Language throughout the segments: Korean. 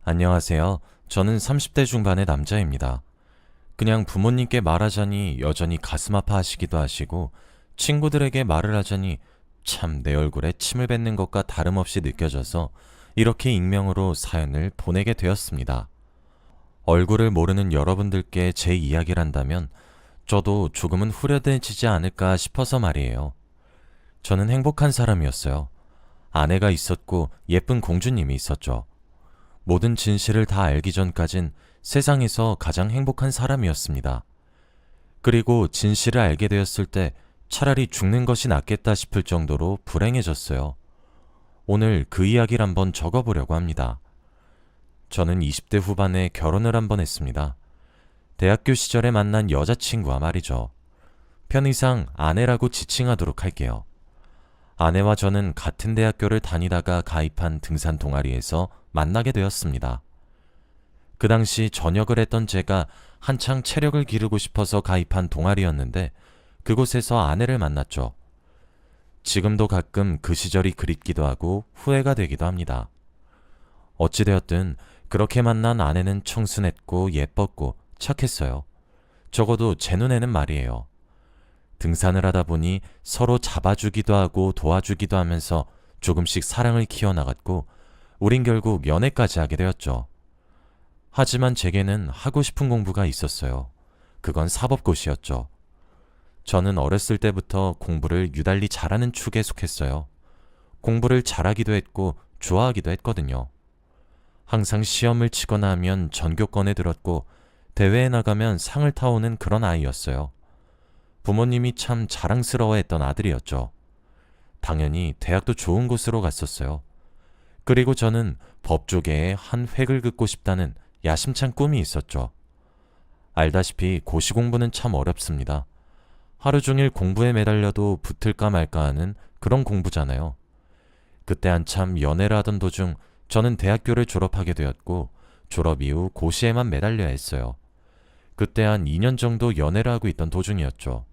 안녕하세요. 저는 30대 중반의 남자입니다. 그냥 부모님께 말하자니 여전히 가슴 아파하시기도 하시고 친구들에게 말을 하자니 참 내 얼굴에 침을 뱉는 것과 다름없이 느껴져서 이렇게 익명으로 사연을 보내게 되었습니다. 얼굴을 모르는 여러분들께 제 이야기를 한다면 저도 조금은 후련해지지 않을까 싶어서 말이에요. 저는 행복한 사람이었어요. 아내가 있었고 예쁜 공주님이 있었죠. 모든 진실을 다 알기 전까진 세상에서 가장 행복한 사람이었습니다. 그리고 진실을 알게 되었을 때 차라리 죽는 것이 낫겠다 싶을 정도로 불행해졌어요. 오늘 그 이야기를 한번 적어보려고 합니다. 저는 20대 후반에 결혼을 한번 했습니다. 대학교 시절에 만난 여자친구와 말이죠. 편의상 아내라고 지칭하도록 할게요. 아내와 저는 같은 대학교를 다니다가 가입한 등산 동아리에서 만나게 되었습니다. 그 당시 전역을 했던 제가 한창 체력을 기르고 싶어서 가입한 동아리였는데 그곳에서 아내를 만났죠. 지금도 가끔 그 시절이 그립기도 하고 후회가 되기도 합니다. 어찌되었든 그렇게 만난 아내는 청순했고 예뻤고 착했어요. 적어도 제 눈에는 말이에요. 등산을 하다 보니 서로 잡아주기도 하고 도와주기도 하면서 조금씩 사랑을 키워나갔고 우린 결국 연애까지 하게 되었죠. 하지만 제게는 하고 싶은 공부가 있었어요. 그건 사법고시였죠. 저는 어렸을 때부터 공부를 유달리 잘하는 축에 속했어요. 공부를 잘하기도 했고 좋아하기도 했거든요. 항상 시험을 치거나 하면 전교권에 들었고 대회에 나가면 상을 타오는 그런 아이였어요. 부모님이 참 자랑스러워했던 아들이었죠. 당연히 대학도 좋은 곳으로 갔었어요. 그리고 저는 법조계에 한 획을 긋고 싶다는 야심찬 꿈이 있었죠. 알다시피 고시 공부는 참 어렵습니다. 하루 종일 공부에 매달려도 붙을까 말까 하는 그런 공부잖아요. 그때 한참 연애를 하던 도중 저는 대학교를 졸업하게 되었고 졸업 이후 고시에만 매달려야 했어요. 그때 한 2년 정도 연애를 하고 있던 도중이었죠.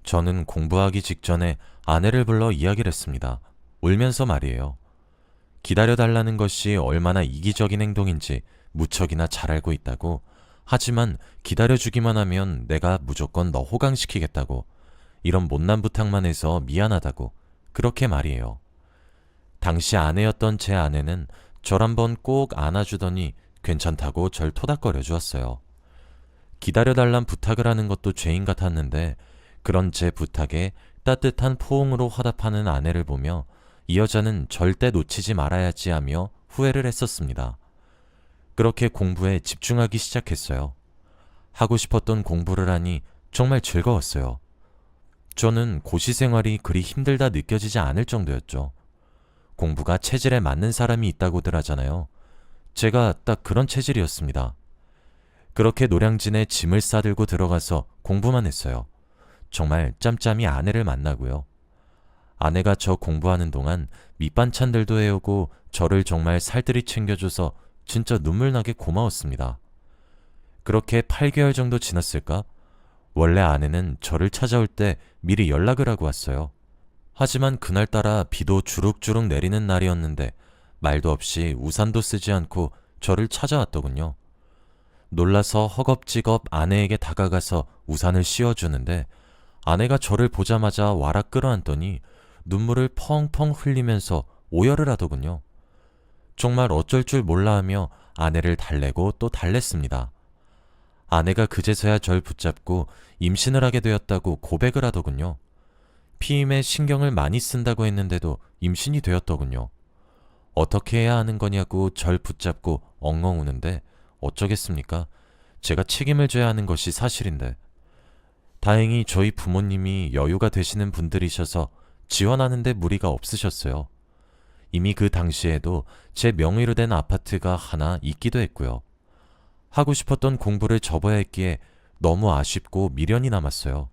저는 공부하기 직전에 아내를 불러 이야기를 했습니다. 울면서 말이에요. 기다려달라는 것이 얼마나 이기적인 행동인지 무척이나 잘 알고 있다고. 하지만 기다려주기만 하면 내가 무조건 너 호강시키겠다고. 이런 못난 부탁만 해서 미안하다고. 그렇게 말이에요. 당시 아내였던 제 아내는 절 한번 꼭 안아주더니 괜찮다고 절 토닥거려 주었어요. 기다려달란 부탁을 하는 것도 죄인 같았는데 그런 제 부탁에 따뜻한 포옹으로 화답하는 아내를 보며 이 여자는 절대 놓치지 말아야지 하며 후회를 했었습니다. 그렇게 공부에 집중하기 시작했어요. 하고 싶었던 공부를 하니 정말 즐거웠어요. 저는 고시 생활이 그리 힘들다 느껴지지 않을 정도였죠. 공부가 체질에 맞는 사람이 있다고들 하잖아요. 제가 딱 그런 체질이었습니다. 그렇게 노량진에 짐을 싸들고 들어가서 공부만 했어요. 정말 짬짬이 아내를 만나고요. 아내가 저 공부하는 동안 밑반찬들도 해오고 저를 정말 살뜰히 챙겨줘서 진짜 눈물나게 고마웠습니다. 그렇게 8개월 정도 지났을까? 원래 아내는 저를 찾아올 때 미리 연락을 하고 왔어요. 하지만 그날따라 비도 주룩주룩 내리는 날이었는데 말도 없이 우산도 쓰지 않고 저를 찾아왔더군요. 놀라서 허겁지겁 아내에게 다가가서 우산을 씌워주는데 아내가 저를 보자마자 와락 끌어안더니 눈물을 펑펑 흘리면서 오열을 하더군요. 정말 어쩔 줄 몰라 하며 아내를 달래고 또 달랬습니다. 아내가 그제서야 절 붙잡고 임신을 하게 되었다고 고백을 하더군요. 피임에 신경을 많이 쓴다고 했는데도 임신이 되었더군요. 어떻게 해야 하는 거냐고 절 붙잡고 엉엉 우는데 어쩌겠습니까? 제가 책임을 져야 하는 것이 사실인데. 다행히 저희 부모님이 여유가 되시는 분들이셔서 지원하는데 무리가 없으셨어요. 이미 그 당시에도 제 명의로 된 아파트가 하나 있기도 했고요. 하고 싶었던 공부를 접어야 했기에 너무 아쉽고 미련이 남았어요.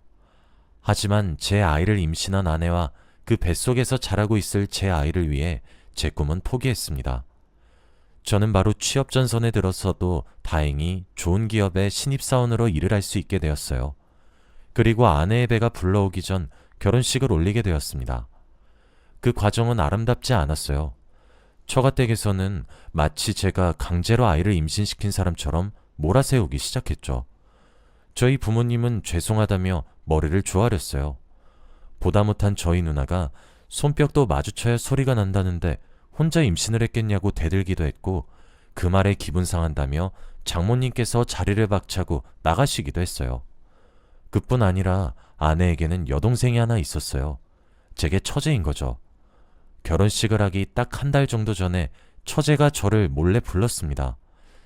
하지만 제 아이를 임신한 아내와 그 뱃속에서 자라고 있을 제 아이를 위해 제 꿈은 포기했습니다. 저는 바로 취업 전선에 들어서도 다행히 좋은 기업의 신입사원으로 일을 할 수 있게 되었어요. 그리고 아내의 배가 불러오기 전 결혼식을 올리게 되었습니다. 그 과정은 아름답지 않았어요. 처가댁에서는 마치 제가 강제로 아이를 임신시킨 사람처럼 몰아세우기 시작했죠. 저희 부모님은 죄송하다며 머리를 조아렸어요. 보다 못한 저희 누나가 손뼉도 마주쳐야 소리가 난다는데 혼자 임신을 했겠냐고 대들기도 했고, 그 말에 기분 상한다며 장모님께서 자리를 박차고 나가시기도 했어요. 그뿐 아니라 아내에게는 여동생이 하나 있었어요. 제게 처제인 거죠. 결혼식을 하기 딱 한 달 정도 전에 처제가 저를 몰래 불렀습니다.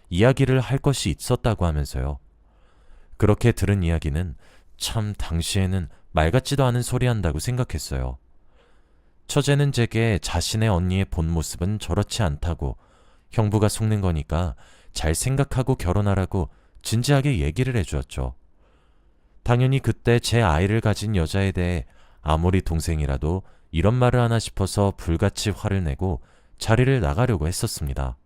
이야기를 할 것이 있었다고 하면서요. 그렇게 들은 이야기는 참 당시에는 말 같지도 않은 소리 한다고 생각했어요. 처제는 제게 자신의 언니의 본 모습은 저렇지 않다고, 형부가 속는 거니까 잘 생각하고 결혼하라고 진지하게 얘기를 해주었죠. 당연히 그때 제 아이를 가진 여자에 대해 아무리 동생이라도 이런 말을 하나 싶어서 불같이 화를 내고 자리를 나가려고 했었습니다.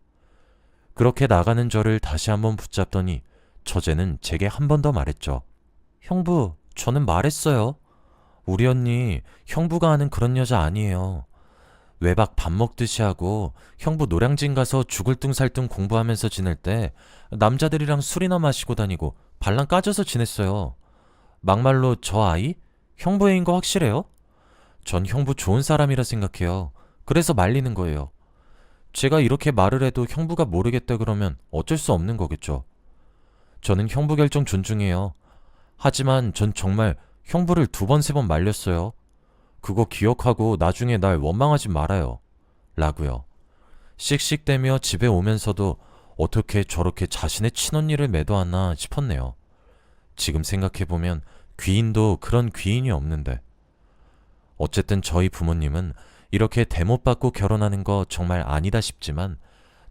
그렇게 나가는 저를 다시 한번 붙잡더니 처제는 제게 한 번 더 말했죠. 형부, 저는 말했어요. 우리 언니 형부가 아는 그런 여자 아니에요. 외박 밥 먹듯이 하고 형부 노량진 가서 죽을 둥살둥 공부하면서 지낼 때 남자들이랑 술이나 마시고 다니고 발랑 까져서 지냈어요. 막말로 저 아이? 형부 애인 거 확실해요? 전 형부 좋은 사람이라 생각해요. 그래서 말리는 거예요. 제가 이렇게 말을 해도 형부가 모르겠다 그러면 어쩔 수 없는 거겠죠. 저는 형부 결정 존중해요. 하지만 전 정말 형부를 2번, 3번 말렸어요. 그거 기억하고 나중에 날 원망하지 말아요. 라고요. 씩씩대며 집에 오면서도 어떻게 저렇게 자신의 친언니를 매도하나 싶었네요. 지금 생각해보면 귀인도 그런 귀인이 없는데. 어쨌든 저희 부모님은 이렇게 대못받고 결혼하는 거 정말 아니다 싶지만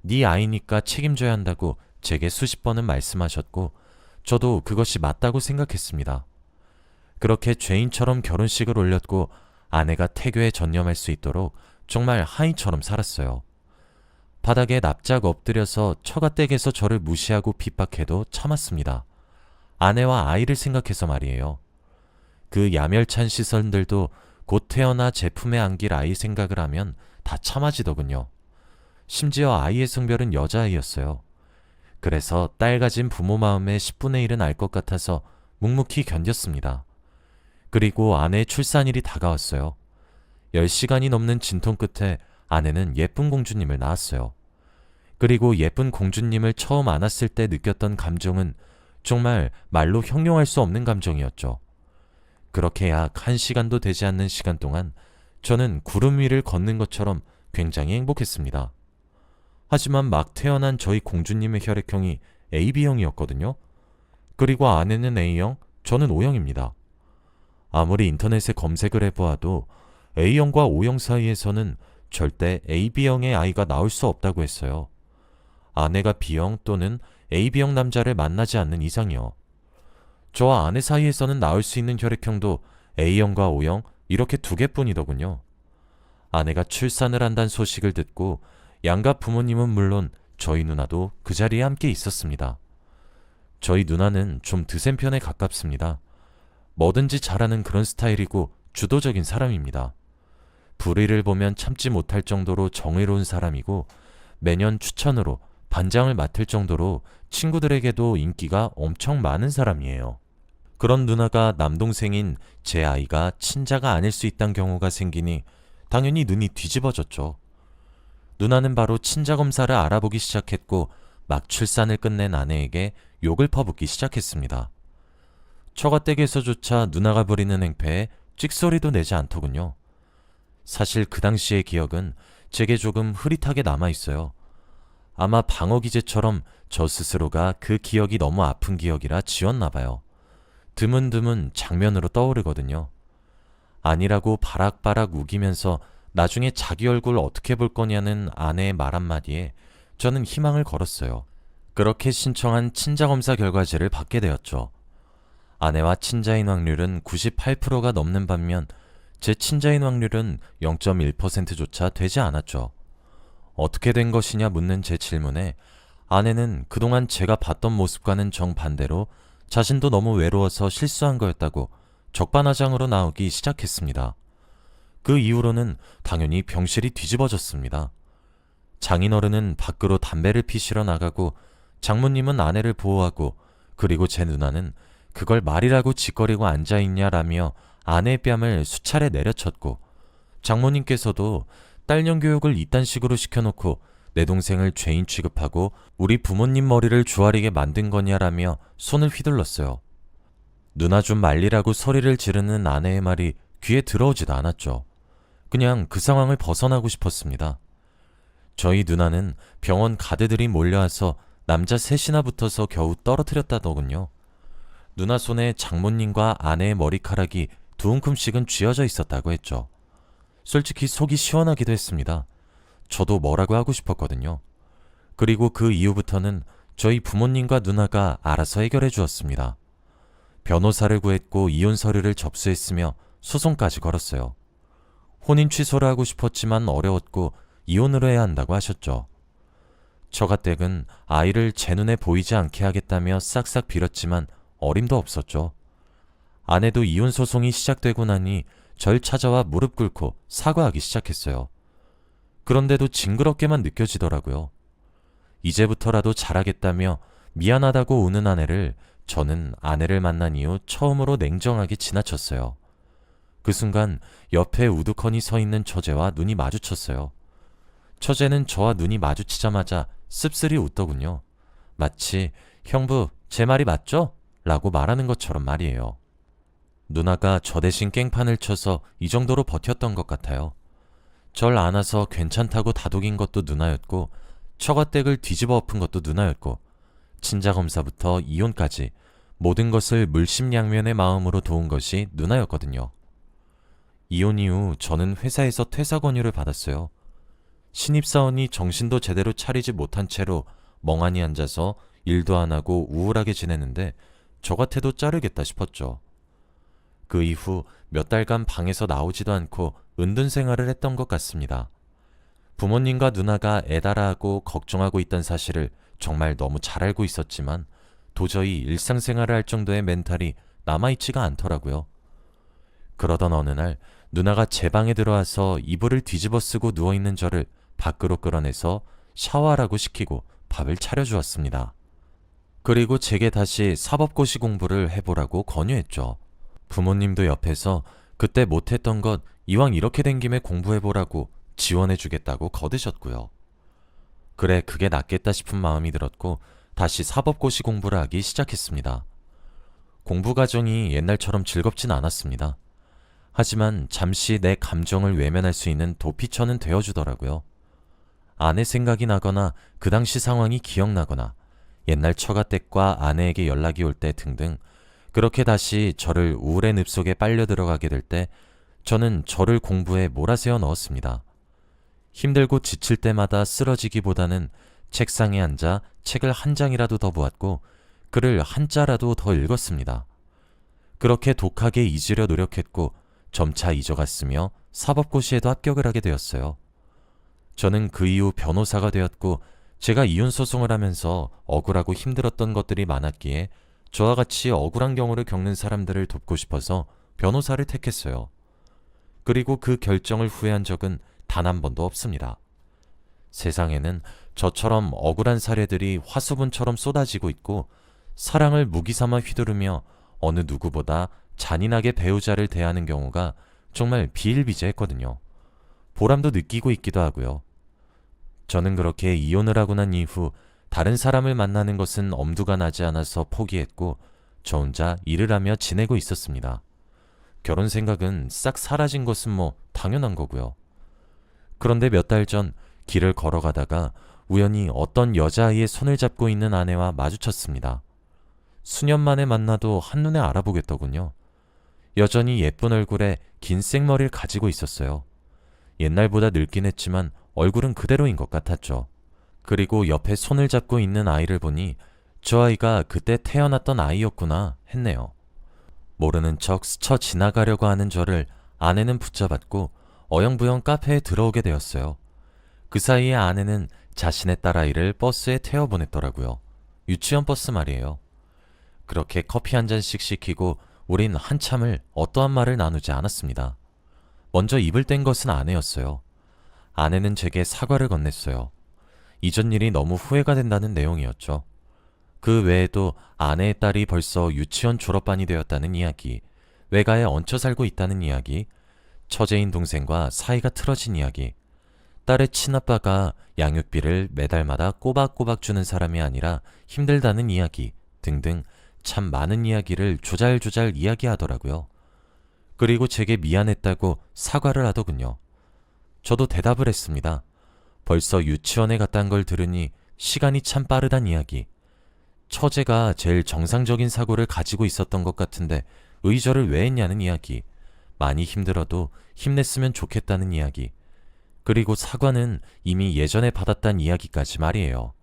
네 아이니까 책임져야 한다고 제게 수십 번은 말씀하셨고, 저도 그것이 맞다고 생각했습니다. 그렇게 죄인처럼 결혼식을 올렸고 아내가 태교에 전념할 수 있도록 정말 하인처럼 살았어요. 바닥에 납작 엎드려서 처가댁에서 저를 무시하고 핍박해도 참았습니다. 아내와 아이를 생각해서 말이에요. 그 야멸찬 시선들도 곧 태어나 제품에 안길 아이 생각을 하면 다 참아지더군요. 심지어 아이의 성별은 여자아이였어요. 그래서 딸 가진 부모 마음의 10분의 1은 알 것 같아서 묵묵히 견뎠습니다. 그리고 아내의 출산일이 다가왔어요. 10시간이 넘는 진통 끝에 아내는 예쁜 공주님을 낳았어요. 그리고 예쁜 공주님을 처음 안았을 때 느꼈던 감정은 정말 말로 형용할 수 없는 감정이었죠. 그렇게 약 1시간도 되지 않는 시간 동안 저는 구름 위를 걷는 것처럼 굉장히 행복했습니다. 하지만 막 태어난 저희 공주님의 혈액형이 AB형이었거든요. 그리고 아내는 A형, 저는 O형입니다. 아무리 인터넷에 검색을 해보아도 A형과 O형 사이에서는 절대 AB형의 아이가 나올 수 없다고 했어요. 아내가 B형 또는 AB형 남자를 만나지 않는 이상이요. 저와 아내 사이에서는 나올 수 있는 혈액형도 A형과 O형 이렇게 2개뿐이더군요. 아내가 출산을 한다는 소식을 듣고 양가 부모님은 물론 저희 누나도 그 자리에 함께 있었습니다. 저희 누나는 좀 드센 편에 가깝습니다. 뭐든지 잘하는 그런 스타일이고 주도적인 사람입니다. 불의를 보면 참지 못할 정도로 정의로운 사람이고 매년 추천으로 반장을 맡을 정도로 친구들에게도 인기가 엄청 많은 사람이에요. 그런 누나가 남동생인 제 아이가 친자가 아닐 수 있다는 경우가 생기니 당연히 눈이 뒤집어졌죠. 누나는 바로 친자 검사를 알아보기 시작했고 막 출산을 끝낸 아내에게 욕을 퍼붓기 시작했습니다. 처가댁에서조차 누나가 부리는 행패에 찍소리도 내지 않더군요. 사실 그 당시의 기억은 제게 조금 흐릿하게 남아있어요. 아마 방어 기제처럼 저 스스로가 그 기억이 너무 아픈 기억이라 지웠나 봐요. 드문드문 장면으로 떠오르거든요. 아니라고 바락바락 우기면서 나중에 자기 얼굴 어떻게 볼 거냐는 아내의 말 한마디에 저는 희망을 걸었어요. 그렇게 신청한 친자검사 결과지를 받게 되었죠. 아내와 친자인 확률은 98%가 넘는 반면 제 친자인 확률은 0.1%조차 되지 않았죠. 어떻게 된 것이냐 묻는 제 질문에 아내는 그동안 제가 봤던 모습과는 정반대로 자신도 너무 외로워서 실수한 거였다고 적반하장으로 나오기 시작했습니다. 그 이후로는 당연히 병실이 뒤집어졌습니다. 장인어른은 밖으로 담배를 피시러 나가고 장모님은 아내를 보호하고 그리고 제 누나는 그걸 말이라고 짓거리고 앉아있냐라며 아내의 뺨을 수차례 내려쳤고 장모님께서도 딸년 교육을 이딴 식으로 시켜놓고 내 동생을 죄인 취급하고 우리 부모님 머리를 주아리게 만든 거냐라며 손을 휘둘렀어요. 누나 좀 말리라고 소리를 지르는 아내의 말이 귀에 들어오지도 않았죠. 그냥 그 상황을 벗어나고 싶었습니다. 저희 누나는 병원 가드들이 몰려와서 남자 셋이나 붙어서 겨우 떨어뜨렸다더군요. 누나 손에 장모님과 아내의 머리카락이 두 움큼씩은 쥐어져 있었다고 했죠. 솔직히 속이 시원하기도 했습니다. 저도 뭐라고 하고 싶었거든요. 그리고 그 이후부터는 저희 부모님과 누나가 알아서 해결해 주었습니다. 변호사를 구했고 이혼 서류를 접수했으며 소송까지 걸었어요. 혼인 취소를 하고 싶었지만 어려웠고 이혼을 해야 한다고 하셨죠. 처가댁은 아이를 제 눈에 보이지 않게 하겠다며 싹싹 빌었지만 어림도 없었죠. 아내도 이혼 소송이 시작되고 나니 절 찾아와 무릎 꿇고 사과하기 시작했어요. 그런데도 징그럽게만 느껴지더라고요. 이제부터라도 잘하겠다며 미안하다고 우는 아내를 저는 아내를 만난 이후 처음으로 냉정하게 지나쳤어요. 그 순간 옆에 우두커니 서 있는 처제와 눈이 마주쳤어요. 처제는 저와 눈이 마주치자마자 씁쓸히 웃더군요. 마치 형부 제 말이 맞죠? 라고 말하는 것처럼 말이에요. 누나가 저 대신 깽판을 쳐서 이 정도로 버텼던 것 같아요. 절 안아서 괜찮다고 다독인 것도 누나였고 처가댁을 뒤집어 엎은 것도 누나였고 친자검사부터 이혼까지 모든 것을 물심양면의 마음으로 도운 것이 누나였거든요. 이혼 이후 저는 회사에서 퇴사 권유를 받았어요. 신입사원이 정신도 제대로 차리지 못한 채로 멍하니 앉아서 일도 안 하고 우울하게 지냈는데 저 같아도 자르겠다 싶었죠. 그 이후 몇 달간 방에서 나오지도 않고 은둔 생활을 했던 것 같습니다. 부모님과 누나가 애달아하고 걱정하고 있던 사실을 정말 너무 잘 알고 있었지만 도저히 일상생활을 할 정도의 멘탈이 남아있지가 않더라고요. 그러던 어느 날 누나가 제 방에 들어와서 이불을 뒤집어 쓰고 누워있는 저를 밖으로 끌어내서 샤워하라고 시키고 밥을 차려주었습니다. 그리고 제게 다시 사법고시 공부를 해보라고 권유했죠. 부모님도 옆에서 그때 못했던 것 이왕 이렇게 된 김에 공부해보라고 지원해주겠다고 거드셨고요. 그래 그게 낫겠다 싶은 마음이 들었고 다시 사법고시 공부를 하기 시작했습니다. 공부 과정이 옛날처럼 즐겁진 않았습니다. 하지만 잠시 내 감정을 외면할 수 있는 도피처는 되어주더라고요. 아내 생각이 나거나 그 당시 상황이 기억나거나 옛날 처가댁과 아내에게 연락이 올 때 등등 그렇게 다시 저를 우울의 늪속에 빨려 들어가게 될 때 저는 저를 공부에 몰아세워 넣었습니다. 힘들고 지칠 때마다 쓰러지기보다는 책상에 앉아 책을 한 장이라도 더 보았고 글을 한자라도 더 읽었습니다. 그렇게 독하게 잊으려 노력했고 점차 잊어갔으며 사법고시에도 합격을 하게 되었어요. 저는 그 이후 변호사가 되었고 제가 이혼소송을 하면서 억울하고 힘들었던 것들이 많았기에 저와 같이 억울한 경우를 겪는 사람들을 돕고 싶어서 변호사를 택했어요. 그리고 그 결정을 후회한 적은 단 한 번도 없습니다. 세상에는 저처럼 억울한 사례들이 화수분처럼 쏟아지고 있고 사랑을 무기삼아 휘두르며 어느 누구보다 잔인하게 배우자를 대하는 경우가 정말 비일비재했거든요. 보람도 느끼고 있기도 하고요. 저는 그렇게 이혼을 하고 난 이후 다른 사람을 만나는 것은 엄두가 나지 않아서 포기했고 저 혼자 일을 하며 지내고 있었습니다. 결혼 생각은 싹 사라진 것은 뭐 당연한 거고요. 그런데 몇 달 전 길을 걸어가다가 우연히 어떤 여자아이의 손을 잡고 있는 아내와 마주쳤습니다. 수년 만에 만나도 한눈에 알아보겠더군요. 여전히 예쁜 얼굴에 긴 생머리를 가지고 있었어요. 옛날보다 늙긴 했지만 얼굴은 그대로인 것 같았죠. 그리고 옆에 손을 잡고 있는 아이를 보니 저 아이가 그때 태어났던 아이였구나 했네요. 모르는 척 스쳐 지나가려고 하는 저를 아내는 붙잡았고 어영부영 카페에 들어오게 되었어요. 그 사이에 아내는 자신의 딸아이를 버스에 태워보냈더라고요. 유치원 버스 말이에요. 그렇게 커피 한 잔씩 시키고 우린 한참을 어떠한 말을 나누지 않았습니다. 먼저 입을 뗀 것은 아내였어요. 아내는 제게 사과를 건넸어요. 이전 일이 너무 후회가 된다는 내용이었죠. 그 외에도 아내의 딸이 벌써 유치원 졸업반이 되었다는 이야기, 외가에 얹혀 살고 있다는 이야기, 처제인 동생과 사이가 틀어진 이야기, 딸의 친아빠가 양육비를 매달마다 꼬박꼬박 주는 사람이 아니라 힘들다는 이야기 등등 참 많은 이야기를 조잘조잘 이야기하더라고요. 그리고 제게 미안했다고 사과를 하더군요. 저도 대답을 했습니다. 벌써 유치원에 갔다는 걸 들으니 시간이 참 빠르단 이야기. 처제가 제일 정상적인 사고를 가지고 있었던 것 같은데 의절을 왜 했냐는 이야기. 많이 힘들어도 힘냈으면 좋겠다는 이야기. 그리고 사과는 이미 예전에 받았단 이야기까지 말이에요.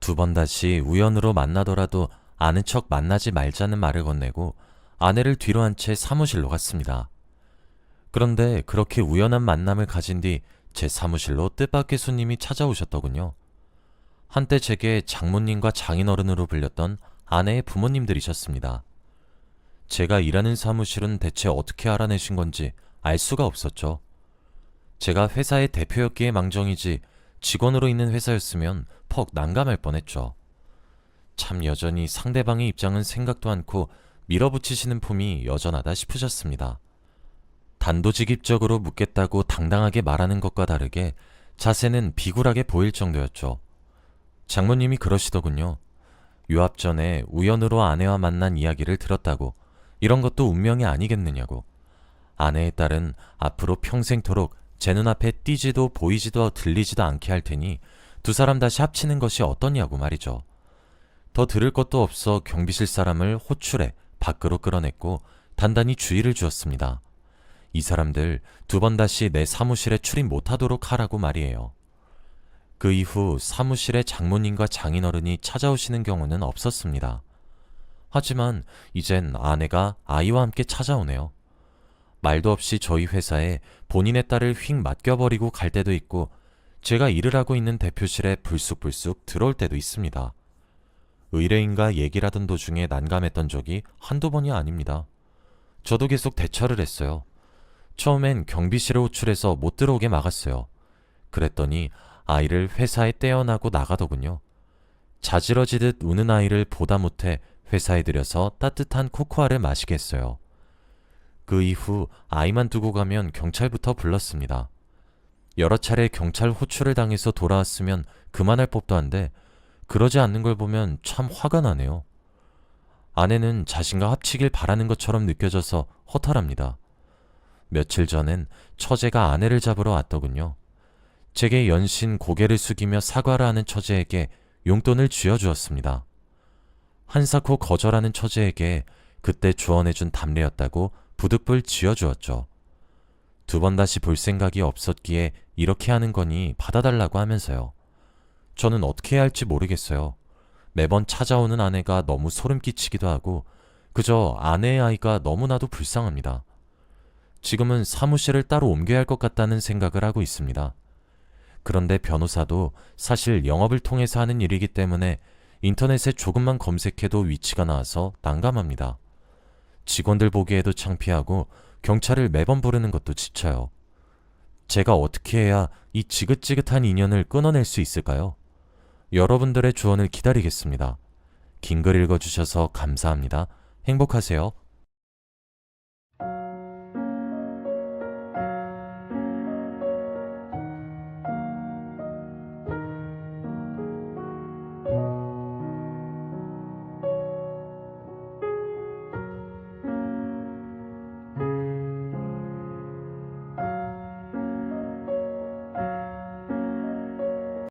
두 번 다시 우연으로 만나더라도 아는 척 만나지 말자는 말을 건네고 아내를 뒤로 한 채 사무실로 갔습니다. 그런데 그렇게 우연한 만남을 가진 뒤 제 사무실로 뜻밖의 손님이 찾아오셨더군요. 한때 제게 장모님과 장인어른으로 불렸던 아내의 부모님들이셨습니다. 제가 일하는 사무실은 대체 어떻게 알아내신 건지 알 수가 없었죠. 제가 회사의 대표였기에 망정이지 직원으로 있는 회사였으면 퍽 난감할 뻔했죠. 참 여전히 상대방의 입장은 생각도 않고 밀어붙이시는 품이 여전하다 싶으셨습니다. 단도직입적으로 묻겠다고 당당하게 말하는 것과 다르게 자세는 비굴하게 보일 정도였죠. 장모님이 그러시더군요. 유압 전에 우연으로 아내와 만난 이야기를 들었다고, 이런 것도 운명이 아니겠느냐고. 아내의 딸은 앞으로 평생토록 제 눈앞에 띄지도 보이지도 들리지도 않게 할 테니 두 사람 다시 합치는 것이 어떠냐고 말이죠. 더 들을 것도 없어 경비실 사람을 호출해 밖으로 끌어냈고 단단히 주의를 주었습니다. 이 사람들 두 번 다시 내 사무실에 출입 못하도록 하라고 말이에요. 그 이후 사무실에 장모님과 장인어른이 찾아오시는 경우는 없었습니다. 하지만 이젠 아내가 아이와 함께 찾아오네요. 말도 없이 저희 회사에 본인의 딸을 휙 맡겨버리고 갈 때도 있고 제가 일을 하고 있는 대표실에 불쑥불쑥 들어올 때도 있습니다. 의뢰인과 얘기를 하던 도중에 난감했던 적이 한두 번이 아닙니다. 저도 계속 대처를 했어요. 처음엔 경비실에 호출해서 못 들어오게 막았어요. 그랬더니 아이를 회사에 떼어나고 나가더군요. 자지러지듯 우는 아이를 보다 못해 회사에 들여서 따뜻한 코코아를 마시게 했어요. 그 이후 아이만 두고 가면 경찰부터 불렀습니다. 여러 차례 경찰 호출을 당해서 돌아왔으면 그만할 법도 한데 그러지 않는 걸 보면 참 화가 나네요. 아내는 자신과 합치길 바라는 것처럼 느껴져서 허탈합니다. 며칠 전엔 처제가 아내를 잡으러 왔더군요. 제게 연신 고개를 숙이며 사과를 하는 처제에게 용돈을 쥐어주었습니다. 한사코 거절하는 처제에게 그때 주원해준 담례였다고 부득불 쥐어주었죠. 두 번 다시 볼 생각이 없었기에 이렇게 하는 거니 받아달라고 하면서요. 저는 어떻게 해야 할지 모르겠어요. 매번 찾아오는 아내가 너무 소름 끼치기도 하고 그저 아내의 아이가 너무나도 불쌍합니다. 지금은 사무실을 따로 옮겨야 할 것 같다는 생각을 하고 있습니다. 그런데 변호사도 사실 영업을 통해서 하는 일이기 때문에 인터넷에 조금만 검색해도 위치가 나와서 난감합니다. 직원들 보기에도 창피하고 경찰을 매번 부르는 것도 지쳐요. 제가 어떻게 해야 이 지긋지긋한 인연을 끊어낼 수 있을까요? 여러분들의 조언을 기다리겠습니다. 긴 글 읽어주셔서 감사합니다. 행복하세요.